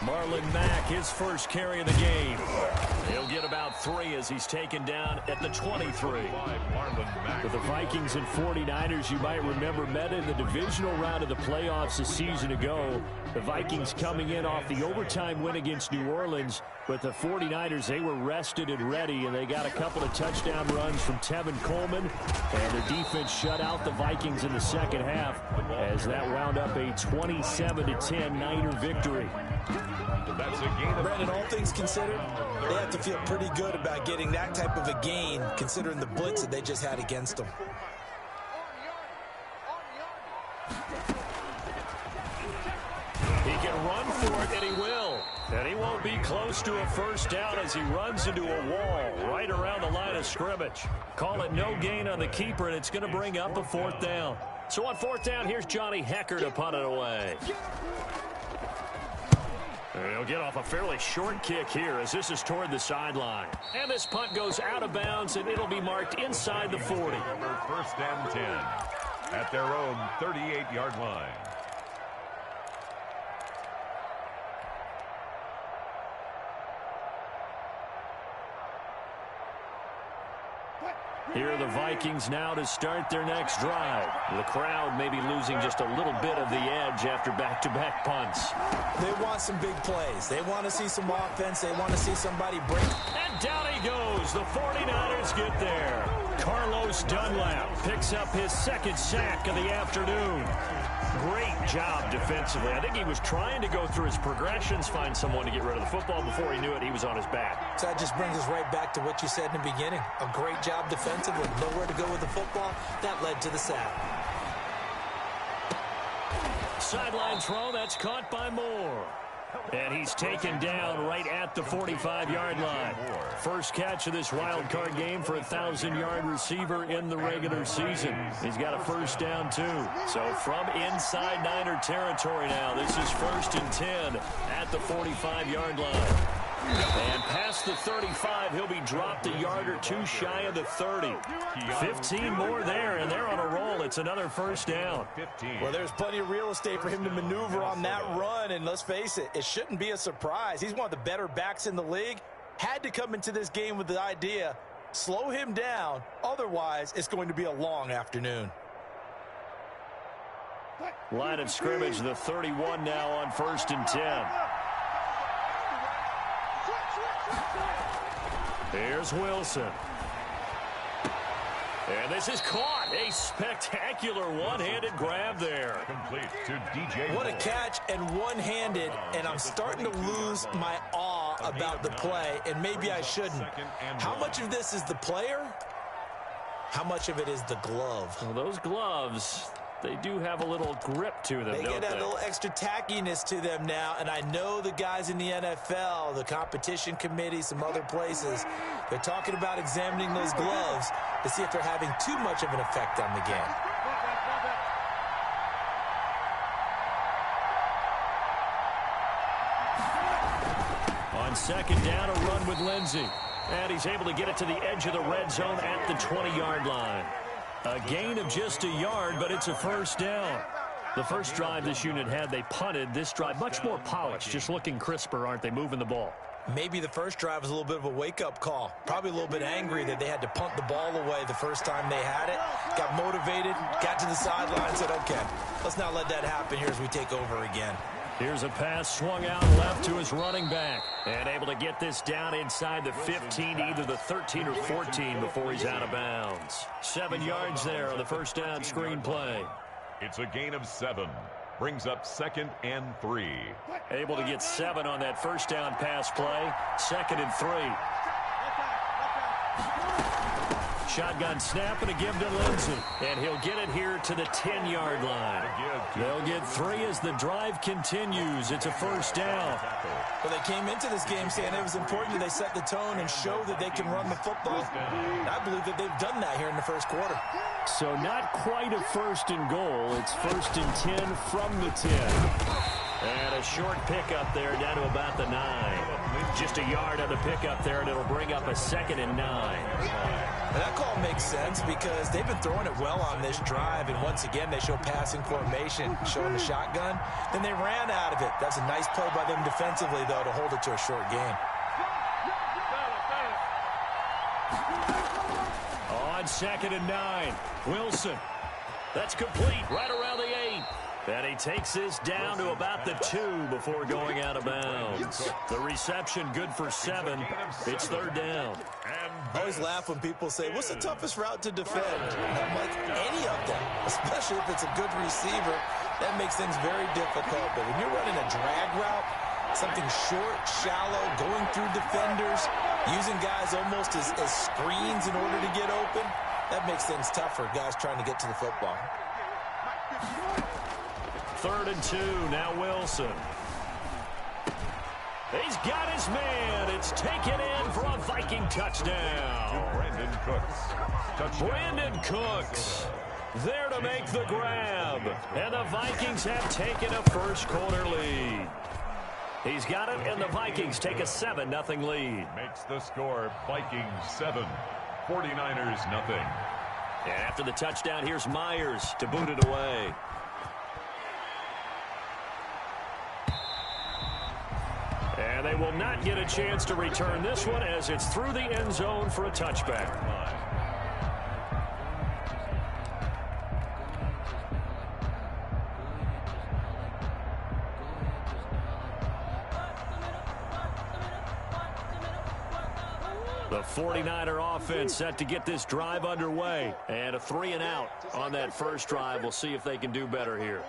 Marlon Mack, his first carry of the game. He'll get about 3 as he's taken down at the 23. With the Vikings and 49ers, you might remember, met in the divisional round of the playoffs a season ago. The Vikings coming in off the overtime win against New Orleans. But the 49ers, they were rested and ready, and they got a couple of touchdown runs from Tevin Coleman. And their defense shut out the Vikings in the second half as that wound up a 27-10 Niner victory. That's a gain. Brandon, all things considered, they have to feel pretty good about getting that type of a gain considering the blitz that they just had against them. He can run for it, and he will. And he won't be close to a first down as he runs into a wall right around the line of scrimmage. Call it no gain on the keeper, and it's going to bring up a 4th down. So on 4th down, here's Johnny Hecker to punt it away. He'll get off a fairly short kick here as this is toward the sideline. And this punt goes out of bounds, and it'll be marked inside the 40. First and 10 at their own 38-yard line. Here are the Vikings now to start their next drive. The crowd may be losing just a little bit of the edge after back-to-back punts. They want some big plays. They want to see some offense. They want to see somebody break. And down he goes. The 49ers get there. Carlos Dunlap picks up his 2nd sack of the afternoon. Great job defensively. I think he was trying to go through his progressions, find someone to get rid of the football. Before he knew it, he was on his back. So that just brings us right back to what you said in the beginning. A great job defensively. Nowhere to go with the football. That led to the sack. Sideline throw, that's caught by Moore. And he's taken down right at the 45-yard line. First catch of this wild card game for a 1,000-yard receiver in the regular season. He's got a first down, too. So from inside Niner territory now, this is 1st and 10 at the 45-yard line. And past the 35, he'll be dropped a yard or 2 shy of the 30. 15 more there, and they're on a roll. It's another first down. Well, there's plenty of real estate for him to maneuver on that run, and let's face it, it shouldn't be a surprise. He's one of the better backs in the league. Had to come into this game with the idea, slow him down, otherwise it's going to be a long afternoon. Line of scrimmage, the 31 now on 1st and 10. Here's Wilson. And this is caught. A spectacular one-handed grab there. Complete to DJ. What a catch and one-handed, and I'm starting to lose my awe about the play, and maybe I shouldn't. How much of this is the player? How much of it is the glove? Well, those gloves, they do have a little grip to them, They get that little extra tackiness to them now, and I know the guys in the NFL, the competition committee, some other places, they're talking about examining those gloves to see if they're having too much of an effect on the game. On 2nd down, a run with Lindsey. And he's able to get it to the edge of the red zone at the 20-yard line. A gain of just a yard, but it's a first down. The first drive this unit had, they punted. This drive, much more polished, just looking crisper, aren't they, moving the ball? Maybe the first drive was a little bit of a wake-up call. Probably a little bit angry that they had to punt the ball away the first time they had it. Got motivated, got to the sideline, said, okay, let's not let that happen here as we take over again. Here's a pass swung out left to his running back. And able to get this down inside the 15, either the 13 or 14 before he's out of bounds. 7 yards there on the first down screen play. It's a gain of 7. Brings up 2nd and 3. Able to get 7 on that first down pass play. 2nd and 3. Shotgun snap and a give to Lindsey. And he'll get it here to the 10-yard line. They'll get 3 as the drive continues. It's a first down. Well, they came into this game saying it was important that they set the tone and show that they can run the football. And I believe that they've done that here in the first quarter. So not quite a 1st and goal. It's 1st and 10 from the 10. And a short pickup there down to about the 9. Just a yard on the pickup there, and it'll bring up a 2nd and 9. And that call makes sense because they've been throwing it well on this drive, and once again they show passing formation, showing the shotgun. Then they ran out of it. That's a nice play by them defensively, though, to hold it to a short game. On 2nd and 9, Wilson. That's complete right around the 8. And he takes this down to about the 2 before going out of bounds. The reception good for 7. It's 3rd down. I always laugh when people say, what's the toughest route to defend? And I'm like, any of them, especially if it's a good receiver. That makes things very difficult. But when you're running a drag route, something short, shallow, going through defenders, using guys almost as screens in order to get open, that makes things tough for guys trying to get to the football. 3rd and 2, now Wilson. He's got his man. It's taken in for a Viking touchdown. Brandon Cooks. Touchdown. Brandon Cooks there to make the grab. And the Vikings have taken a first quarter lead. He's got it, and the Vikings take a 7-0 lead. Makes the score Vikings 7, 49ers nothing. And after the touchdown, here's Myers to boot it away. And they will not get a chance to return this one as it's through the end zone for a touchback. The 49er offense set to get this drive underway. And a 3-and-out on that first drive. We'll see if they can do better here.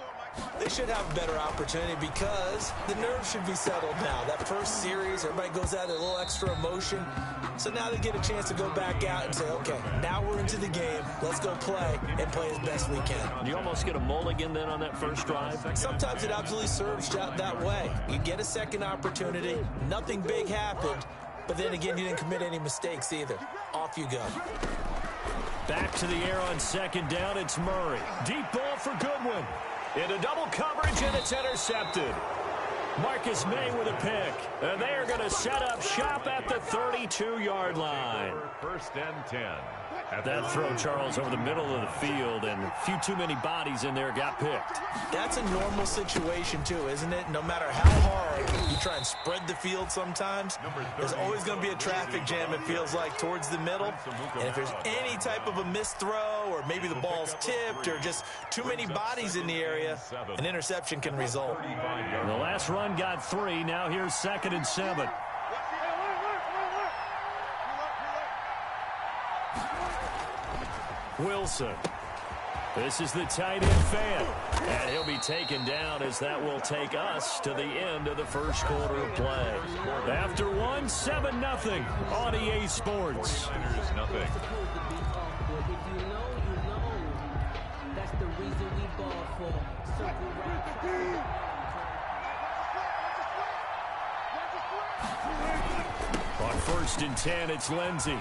They should have a better opportunity because the nerves should be settled now. That first series, everybody goes out a little extra emotion. So now they get a chance to go back out and say, okay, now we're into the game. Let's go play and play as best we can. You almost get a mulligan then on that first drive? Sometimes it absolutely serves that way. You get a second opportunity. Nothing big happened. But then again, you didn't commit any mistakes either. Off you go. Back to the air on 2nd down. It's Murray. Deep ball for Goodwin. Into double coverage, and it's intercepted. Marcus May with a pick. And they are going to set up shop at the 32-yard line. 1st and 10. That throw, Charles, over the middle of the field, and a few too many bodies in there got picked. That's a normal situation, too, isn't it? No matter how hard you try and spread the field sometimes, there's always going to be a traffic jam, it feels like, towards the middle. And if there's any type of a missed throw, or maybe the ball's tipped, or just too many bodies in the area, an interception can result. The last run got 3. Now here's 2nd and 7. Wilson. This is the tight end fan. And he'll be taken down as that will take us to the end of the first quarter of play. After 1, 7-0 on EA Sports. Nothing. That's the reason we ball for. On 1st and 10, it's Lindsey.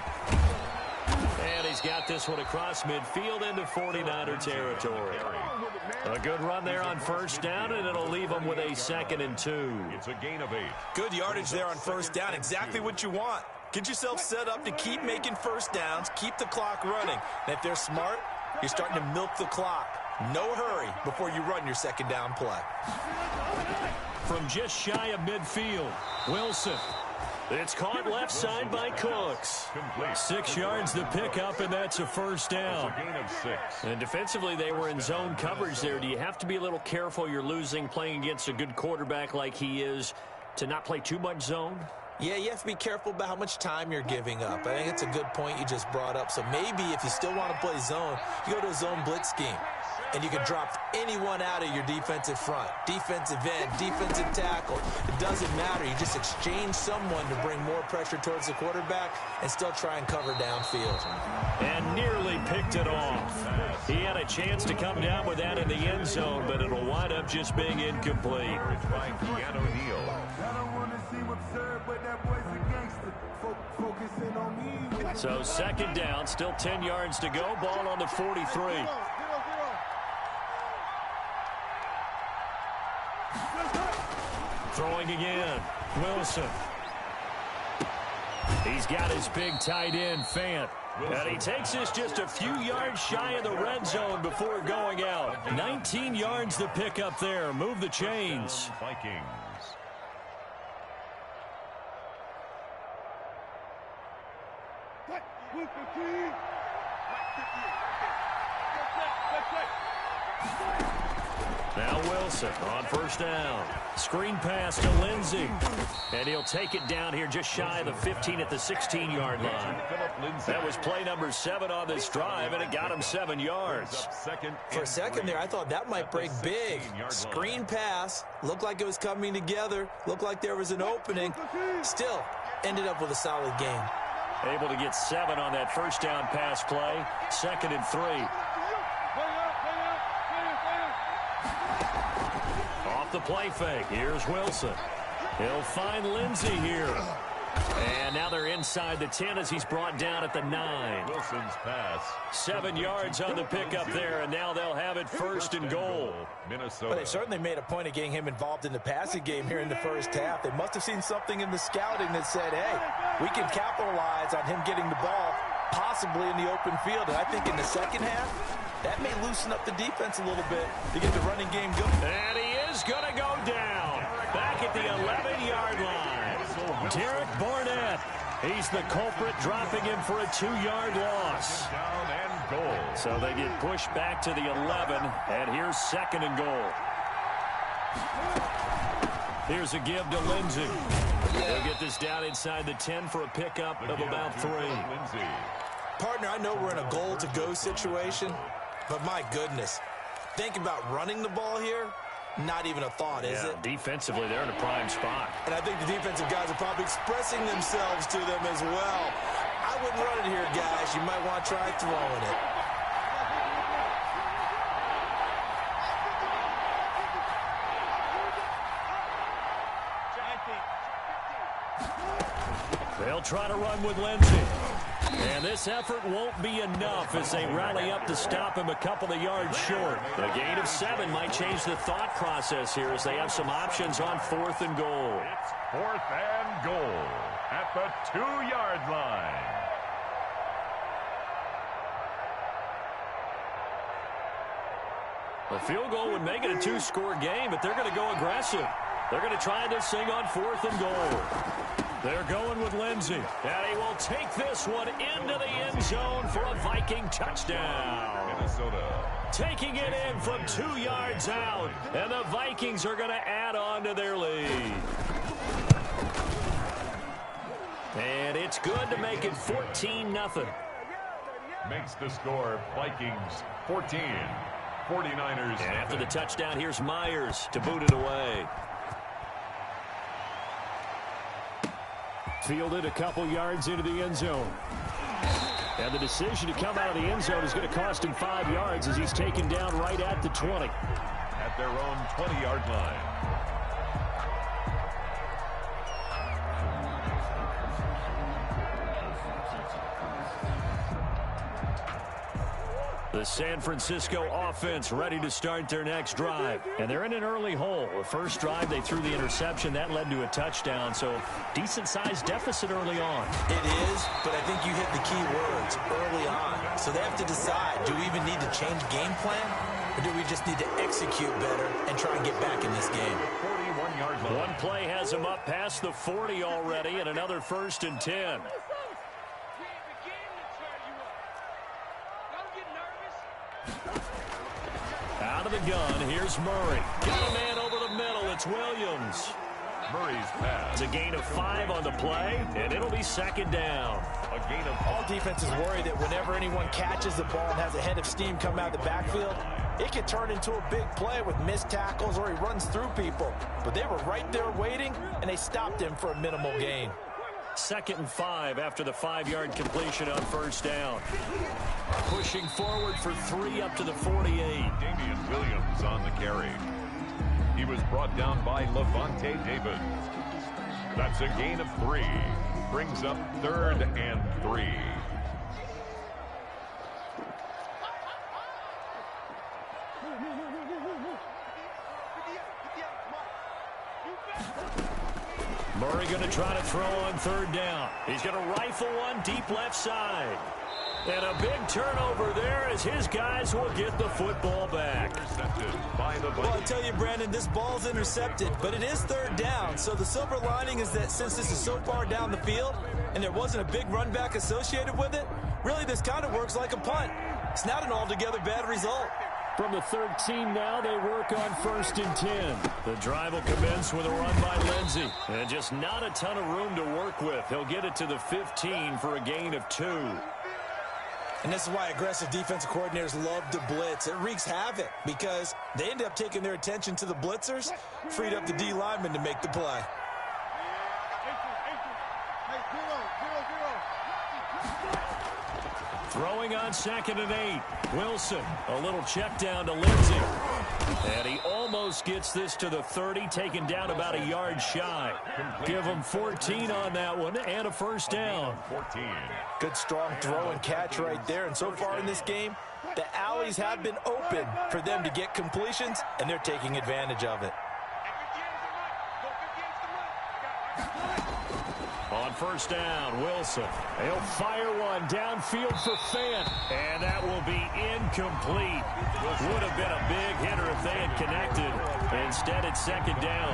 And he's got this one across midfield into 49er territory. A good run there on 1st down, and it'll leave them with a 2nd and 2. It's a gain of 8. Good yardage there on 1st down. Exactly what you want. Get yourself set up to keep making first downs, keep the clock running. And if they're smart, you're starting to milk the clock. No hurry before you run your 2nd down play. From just shy of midfield, Wilson. It's caught left side by Cooks. 6 yards the pickup, and that's a 1st down. It's a gain of 6. And defensively, they were in zone coverage there. Do you have to be a little careful? You're losing, playing against a good quarterback like he is, to not play too much zone? Yeah, you have to be careful about how much time you're giving up. I think it's a good point you just brought up. So maybe if you still want to play zone, you go to a zone blitz scheme. And you can drop anyone out of your defensive front. Defensive end, defensive tackle. It doesn't matter. You just exchange someone to bring more pressure towards the quarterback and still try and cover downfield. And nearly picked it off. He had a chance to come down with that in the end zone, but it'll wind up just being incomplete. By Keanu Neal. So 2nd down, still 10 yards to go. Ball on the 43. Throwing again. Wilson. He's got his big tight end, Fant. And he takes us just a few yards shy of the red zone before going out. 19 yards to pick up there. Move the chains. Vikings. Now Wilson on first down. Screen pass to Lindsey. And he'll take it down here just shy of the 15 at the 16-yard line. That was play number 7 on this drive, and it got him 7 yards. For a second there, I thought that might break big. Screen pass. Looked like it was coming together. Looked like there was an opening. Still, ended up with a solid game. Able to get 7 on that first down pass play. 2nd and 3. Off the play fake. Here's Wilson. He'll find Lindsey here. And now they're inside the 10 as he's brought down at the 9. Wilson's pass. 7 yards on the pickup there, and now they'll have it 1st and goal. But they certainly made a point of getting him involved in the passing game here in the first half. They must have seen something in the scouting that said, hey, we can capitalize on him getting the ball possibly in the open field. And I think in the second half, that may loosen up the defense a little bit to get the running game going. And he is going to go down back at the 11-yard line. Derek Barnett, he's the culprit, dropping him for a 2-yard loss. Down and goal. So they get pushed back to the 11, and here's 2nd and goal. Here's a give to Lindsey. They'll get this down inside the 10 for a pickup of about 3. Partner, I know we're in a goal-to-go situation, but my goodness, think about running the ball here. Not even a thought, is it? Defensively, they're in a prime spot. And I think the defensive guys are probably expressing themselves to them as well. I wouldn't run it here, guys. You might want to try throwing it. They'll try to run with Lindsey. And this effort won't be enough as they rally up to stop him a couple of yards short. A gain of 7 might change the thought process here as they have some options on 4th and goal. It's 4th and goal at the 2-yard line. A field goal would make it a 2-score game, but they're going to go aggressive. They're going to try this thing on 4th and goal. They're going with Lindsey, and he will take this one into the end zone for a Viking touchdown. Minnesota. Taking it in from 2 yards out, and the Vikings are going to add on to their lead. And it's good to make it 14-0. Makes the score Vikings 14. 49ers. And after the touchdown, here's Myers to boot it away. Fielded a couple yards into the end zone. And the decision to come out of the end zone is going to cost him 5 yards as he's taken down right at the 20. At their own 20-yard line. The San Francisco offense ready to start their next drive. And they're in an early hole. The first drive, they threw the interception. That led to a touchdown. So decent-sized deficit early on. It is, but I think you hit the key words early on. So they have to decide, do we even need to change game plan? Or do we just need to execute better and try and get back in this game? 41-yard line. One play has them up past the 40 already, and another 1st and 10. Out of the gun, here's Murray. Got a man over the middle. It's Williams. Murray's pass. It's a gain of 5 on the play, and it'll be 2nd down. A gain of all defenses worry that whenever anyone catches the ball and has a head of steam come out of the backfield, it can turn into a big play with missed tackles or he runs through people. But they were right there waiting, and they stopped him for a minimal gain. 2nd and 5 after the 5-yard completion on 1st down. Pushing forward for 3 up to the 48. Damian Williams on the carry. He was brought down by Levante David. That's a gain of 3. Brings up 3rd and 3. Murray going to try to throw on third down. He's going to rifle one deep left side. And a big turnover there as his guys will get the football back. Well, I tell you, Brandon, this ball's intercepted, but it is third down. So the silver lining is that since this is so far down the field and there wasn't a big run back associated with it, really this kind of works like a punt. It's not an altogether bad result. From the 13 now, they work on 1st and 10. The drive will commence with a run by Lindsey. And just not a ton of room to work with. He'll get it to the 15 for a gain of 2. And this is why aggressive defensive coordinators love to blitz. It wreaks havoc because they end up taking their attention to the blitzers, freed up the D lineman to make the play. Throwing on 2nd and 8. Wilson, a little check down to Lindsey. And he almost gets this to the 30, taken down about a yard shy. Give him 14 on that one and a first down. 14. Good strong throw and catch right there. And so far in this game, the alleys have been open for them to get completions, and they're taking advantage of it. On 1st down, Wilson. He'll fire one downfield for Fant. And that will be incomplete. Would have been a big hitter if they had connected. Instead, it's 2nd down.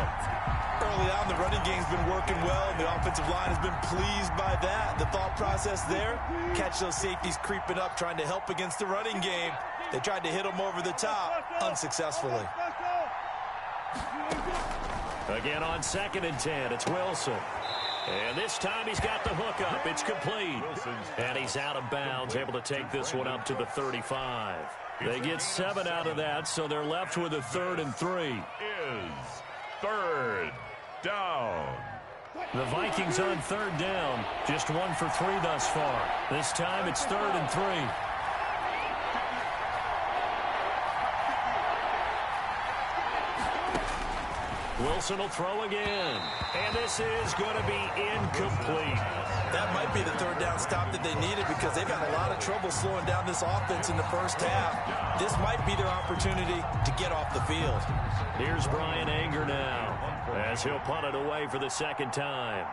Early on, the running game's been working well, and the offensive line has been pleased by that. The thought process there, catch those safeties creeping up, trying to help against the running game. They tried to hit them over the top, unsuccessfully. Again on 2nd and 10, it's Wilson. And this time he's got the hook up. It's complete. And he's out of bounds, able to take this one up to the 35. They get 7 out of that, so they're left with a 3rd and 3. Is 3rd down. The Vikings on 3rd down. Just 1 for 3 thus far. This time it's 3rd and 3. Wilson will throw again. And this is going to be incomplete. That might be the 3rd down stop that they needed because they've had a lot of trouble slowing down this offense in the first half. This might be their opportunity to get off the field. Here's Brian Anger now as he'll punt it away for the 2nd time.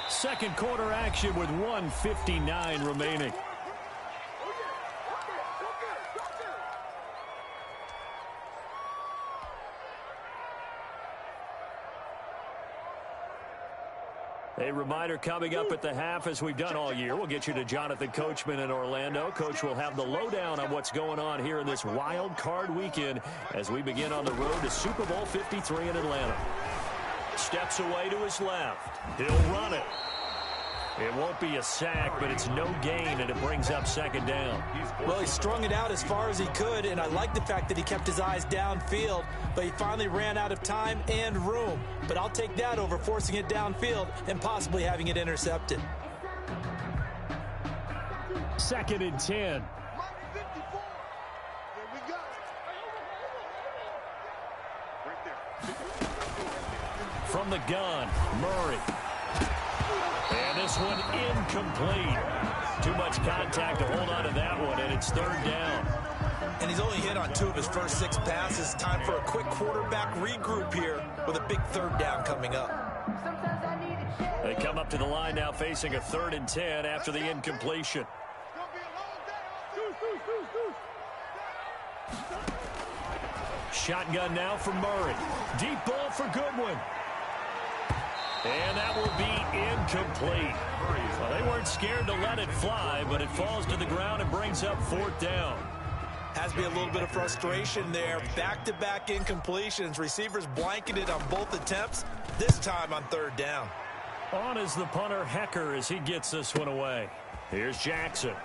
Second quarter action with 1:59 remaining. A reminder coming up at the half, as we've done all year. We'll get you to Jonathan Coachman in Orlando. Coach will have the lowdown on what's going on here in this wild card weekend as we begin on the road to Super Bowl 53 in Atlanta. Steps away to his left. He'll run it. It won't be a sack, but it's no gain, and it brings up 2nd down. Well, he strung it out as far as he could, and I like the fact that he kept his eyes downfield, but he finally ran out of time and room. But I'll take that over forcing it downfield and possibly having it intercepted. 2nd and 10. From the gun, Murray. And this one incomplete. Too much contact to hold on to that one, and it's 3rd down. And he's only hit on 2 of his first 6 passes. Time for a quick quarterback regroup here with a big 3rd down coming up. They come up to the line now facing a 3rd and 10 after the incompletion. Shotgun now for Murray. Deep ball for Goodwin. And that will be incomplete. Well, they weren't scared to let it fly, but it falls to the ground and brings up 4th down. Has to be a little bit of frustration there. Back-to-back incompletions. Receivers blanketed on both attempts, this time on 3rd down. On is the punter, Hecker, as he gets this one away. Here's Jackson.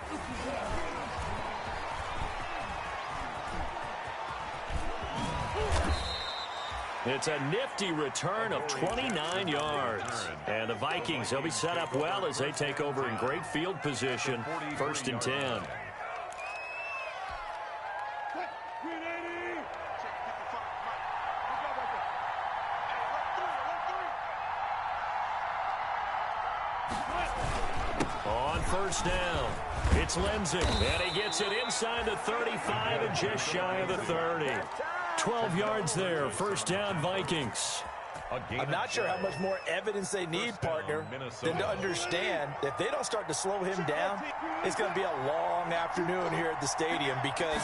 It's a nifty return of 29 yards. And the Vikings, they'll be set up well as they take over in great field position. 1st and 10. On first down, it's Lindsey, and he gets it inside the 35 and just shy of the 30. 12 yards there, first down Vikings. I'm not sure how much more evidence they need, partner, than to understand if they don't start to slow him down, it's going to be a long afternoon here at the stadium because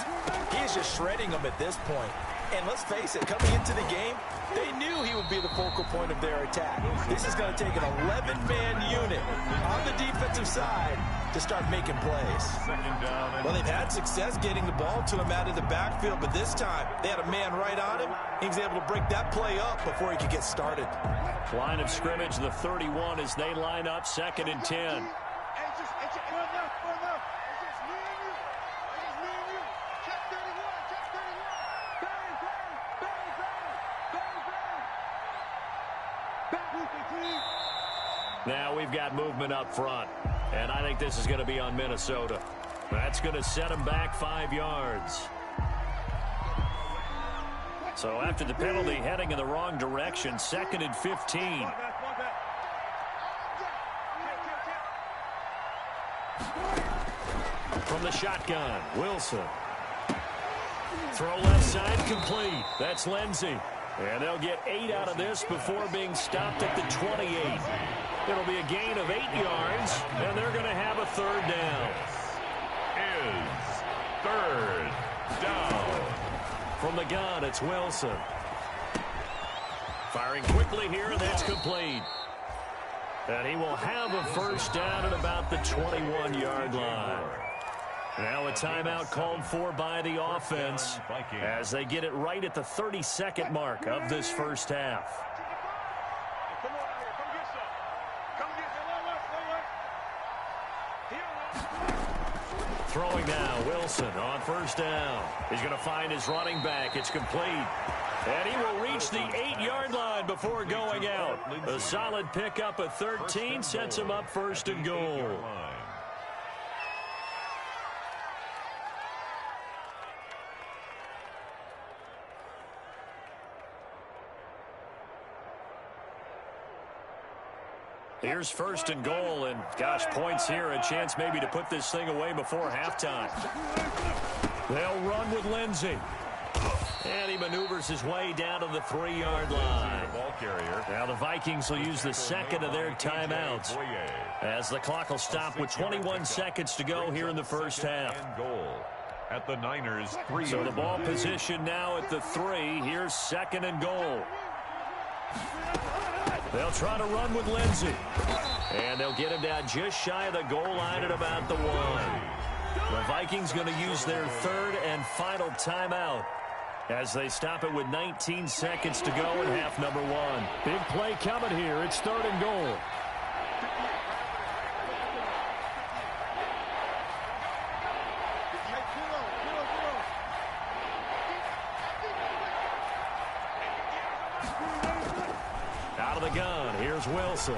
he's just shredding them at this point. And let's face it, coming into the game, they knew he would be the focal point of their attack. This is going to take an 11-man unit on the defensive side to start making plays. Well, they've had success getting the ball to him out of the backfield, but this time they had a man right on him. He was able to break that play up before he could get started. Line of scrimmage, the 31 as they line up, 2nd and 10. Now we've got movement up front, and I think this is going to be on Minnesota. That's going to set them back 5 yards. So after the penalty, heading in the wrong direction, 2nd and 15. From the shotgun, Wilson. Throw left side, complete. That's Lindsey. And they'll get 8 out of this before being stopped at the 28. It'll be a gain of 8 yards, and they're going to have a 3rd down. Is 3rd down. From the gun, it's Wilson. Firing quickly here, and that's complete. And he will have a first down at about the 21-yard line. Now a timeout called for by the offense as they get it right at the 32nd mark of this first half. Throwing now, Wilson on first down. He's going to find his running back. It's complete. And he will reach the 8-yard line before going out. A solid pickup of 13 sets him up 1st and goal. Here's 1st and goal, and gosh, points here, a chance maybe to put this thing away before halftime. They'll run with Lindsey. And he maneuvers his way down to the 3-yard line. Now the Vikings will use the 2nd of their timeouts as the clock will stop with 21 seconds to go here in the first half. At the Niners 3. So the ball position now at the 3. Here's 2nd and goal. They'll try to run with Lindsey. And they'll get him down just shy of the goal line at about the 1. The Vikings going to use their 3rd and final timeout as they stop it with 19 seconds to go in half number 1. Big play coming here. It's 3rd and goal. Out of the gun, here's Wilson.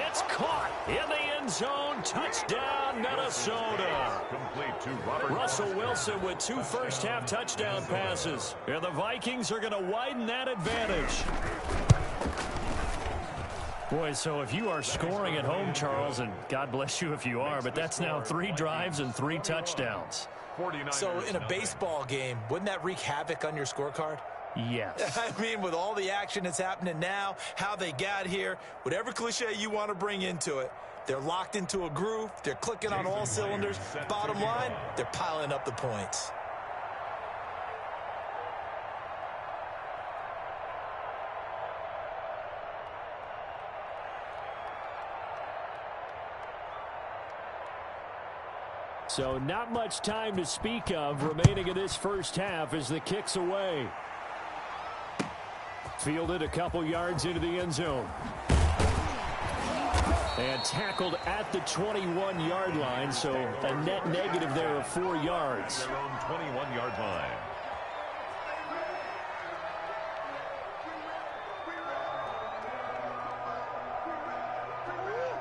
It's caught in the end zone. Touchdown, Minnesota. Complete to Robert Russell Wilson with 2 first-half touchdown passes. And the Vikings are going to widen that advantage. Boy, so if you are scoring at home, Charles, and God bless you if you are, but that's now 3 drives and 3 touchdowns. So in a baseball game, wouldn't that wreak havoc on your scorecard? Yes. I mean, with all the action that's happening now, how they got here, whatever cliche you want to bring into it, they're locked into a groove, they're clicking on all cylinders. Bottom line, they're piling up the points. So not much time to speak of remaining in this first half as the kick's away. Fielded a couple yards into the end zone. And tackled at the 21-yard line, so a net negative there of 4 yards. Their own 21-yard line.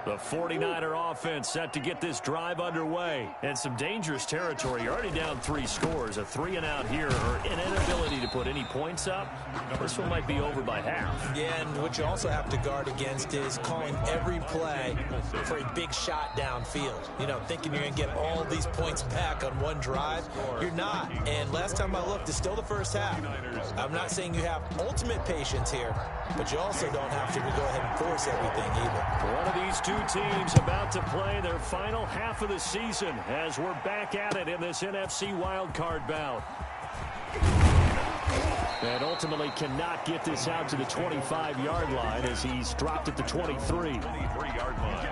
The 49er offense set to get this drive underway. And some dangerous territory. You're already down 3 scores. A 3-and-out here, or an inability to put any points up. This one might be over by half. Yeah, and what you also have to guard against is calling every play for a big shot downfield. You know, thinking you're going to get all these points back on one drive. You're not. And last time I looked, it's still the first half. I'm not saying you have ultimate patience here, but you also don't have to go ahead and force everything either. One of these two teams about to play their final half of the season as we're back at it in this NFC wildcard bout. And ultimately cannot get this out to the 25-yard line as he's dropped at the 23. 23-yard line.